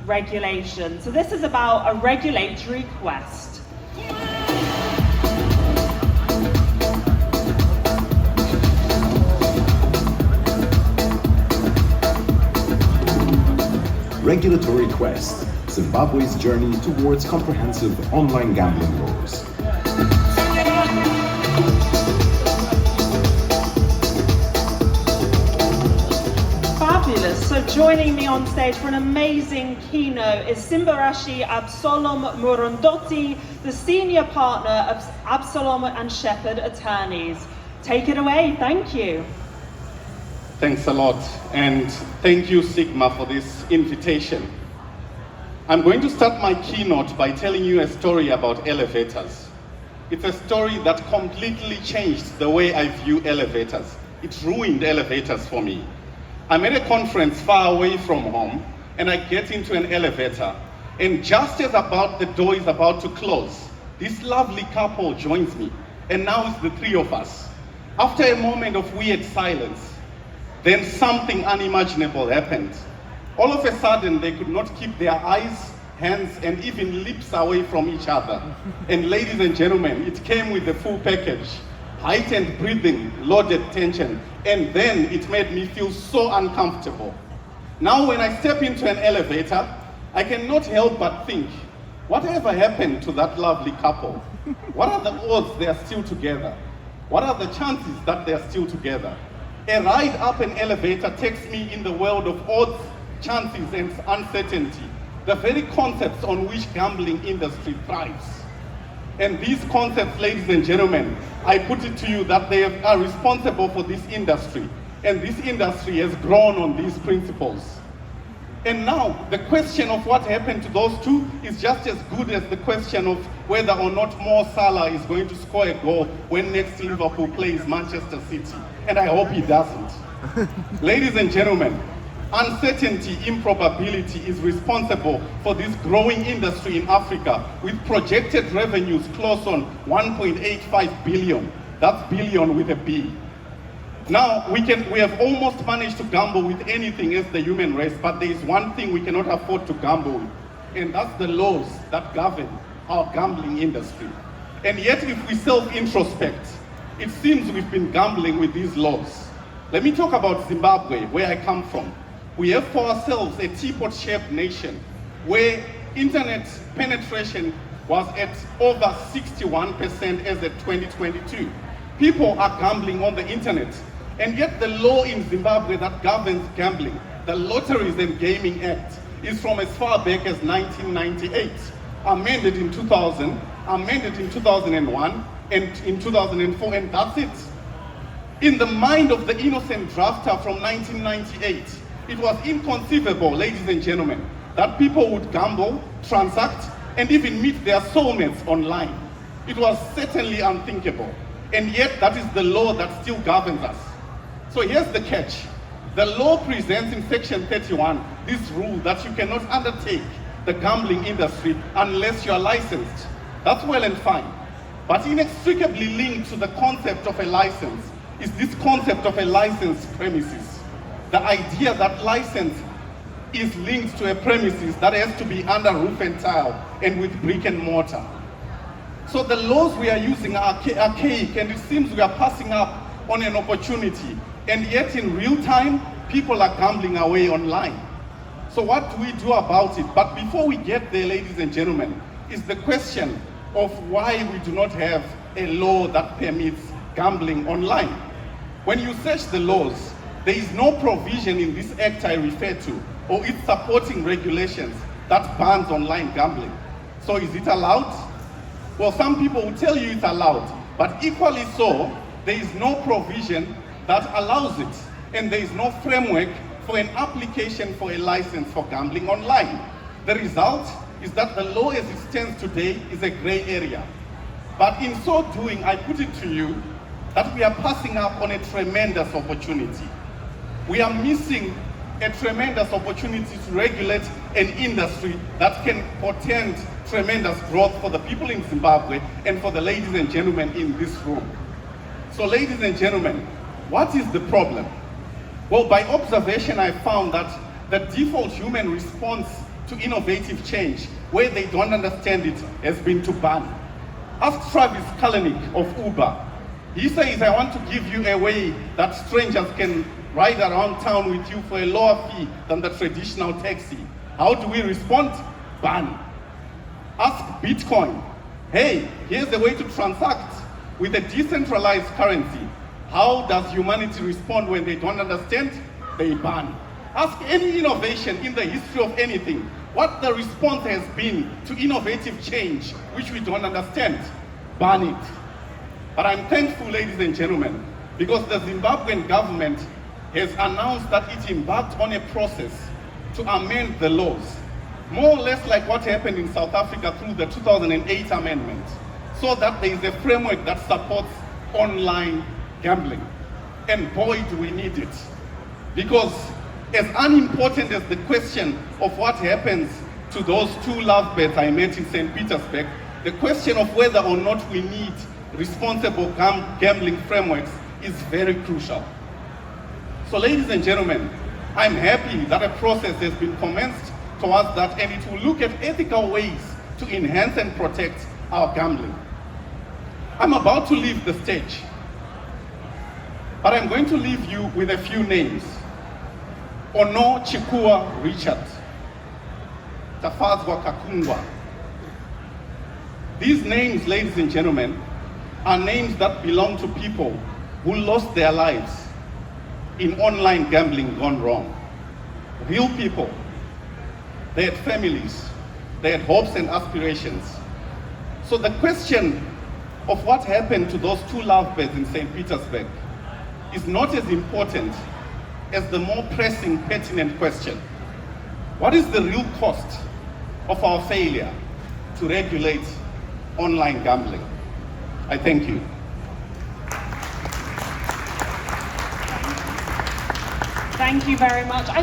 regulation. So this is about a regulatory quest. Regulatory Quest, Zimbabwe's journey towards comprehensive online gambling laws. Fabulous. So joining me on stage for an amazing keynote is Simbarashe Murondoti, the senior partner of Absalom and Shepherd Attorneys. Take it away. Thank you. Thanks a lot, and thank you, SiGMA, for this invitation. I'm going to start my keynote by telling you a story about elevators. It's a story that completely changed the way I view elevators. It ruined elevators for me. I'm at a conference far away from home, and I get into an elevator, and just as the door is about to close, this lovely couple joins me, and now it's the three of us. After a moment of weird silence, then something unimaginable happened. All of a sudden, they could not keep their eyes, hands, and even lips away from each other. And ladies and gentlemen, it came with the full package. Heightened breathing, loaded tension, and then it made me feel so uncomfortable. Now when I step into an elevator, I cannot help but think, whatever happened to that lovely couple? What are the odds they are still together? What are the chances that they are still together? A ride up an elevator takes me in the world of odds, chances, and uncertainty, the very concepts on which gambling industry thrives. And these concepts, ladies and gentlemen, I put it to you that they are responsible for this industry, and this industry has grown on these principles. And now, the question of what happened to those two is just as good as the question of whether or not Mo Salah is going to score a goal when next Liverpool plays Manchester City. And I hope he doesn't. Ladies and gentlemen, uncertainty, improbability is responsible for this growing industry in Africa with projected revenues close on 1.85 billion. That's billion with a B. Now, we have almost managed to gamble with anything as the human race, but there is one thing we cannot afford to gamble with, and that's the laws that govern our gambling industry. And yet, if we self-introspect, it seems we've been gambling with these laws. Let me talk about Zimbabwe, where I come from. We have for ourselves a teapot-shaped nation, where internet penetration was at over 61% as of 2022. People are gambling on the internet. And yet the law in Zimbabwe that governs gambling, the Lotteries and Gaming Act, is from as far back as 1998, amended in 2000, amended in 2001, and in 2004, and that's it. In the mind of the innocent drafter from 1998, it was inconceivable, ladies and gentlemen, that people would gamble, transact, and even meet their soulmates online. It was certainly unthinkable. And yet that is the law that still governs us. So here's the catch. The law presents in section 31 this rule that you cannot undertake the gambling industry unless you are licensed. That's well and fine. But inextricably linked to the concept of a license is this concept of a licensed premises. The idea that license is linked to a premises that has to be under roof and tile and with brick and mortar. So the laws we are using are archaic, and it seems we are passing up on an opportunity. And yet in real time, people are gambling away online. So what do we do about it? But before we get there, ladies and gentlemen, is the question of why we do not have a law that permits gambling online. When you search the laws, there is no provision in this act I refer to, or its supporting regulations that bans online gambling. So is it allowed? Well, some people will tell you it's allowed, but equally so, there is no provision that allows it, and there is no framework for an application for a license for gambling online. The result is that the law as it stands today is a gray area. But in so doing, I put it to you that we are passing up on a tremendous opportunity. We are missing a tremendous opportunity to regulate an industry that can portend tremendous growth for the people in Zimbabwe and for the ladies and gentlemen in this room. So ladies and gentlemen, what is the problem? Well, by observation, I found that the default human response to innovative change where they don't understand it has been to ban. Ask Travis Kalanick of Uber. He says, I want to give you a way that strangers can ride around town with you for a lower fee than the traditional taxi. How do we respond? Ban. Ask Bitcoin. Hey, here's a way to transact with a decentralized currency. How does humanity respond when they don't understand? They ban. Ask any innovation in the history of anything, what the response has been to innovative change, which we don't understand. Ban it. But I'm thankful, ladies and gentlemen, because the Zimbabwean government has announced that it embarked on a process to amend the laws, more or less like what happened in South Africa through the 2008 amendment, so that there is a framework that supports online gambling. And boy, do we need it. Because as unimportant as the question of what happens to those two lovebirds I met in St. Petersburg, the question of whether or not we need responsible gambling frameworks is very crucial. So ladies and gentlemen, I'm happy that a process has been commenced towards that, and it will look at ethical ways to enhance and protect our gambling. I'm about to leave the stage, but I'm going to leave you with a few names. Ono Chikua Richard, Tafazwa Kakungwa. These names, ladies and gentlemen, are names that belong to people who lost their lives in online gambling gone wrong. Real people. They had families. They had hopes and aspirations. So the question of what happened to those two lovebirds in St. Petersburg is not as important as the more pressing, pertinent question. What is the real cost of our failure to regulate online gambling? I thank you. Thank you very much.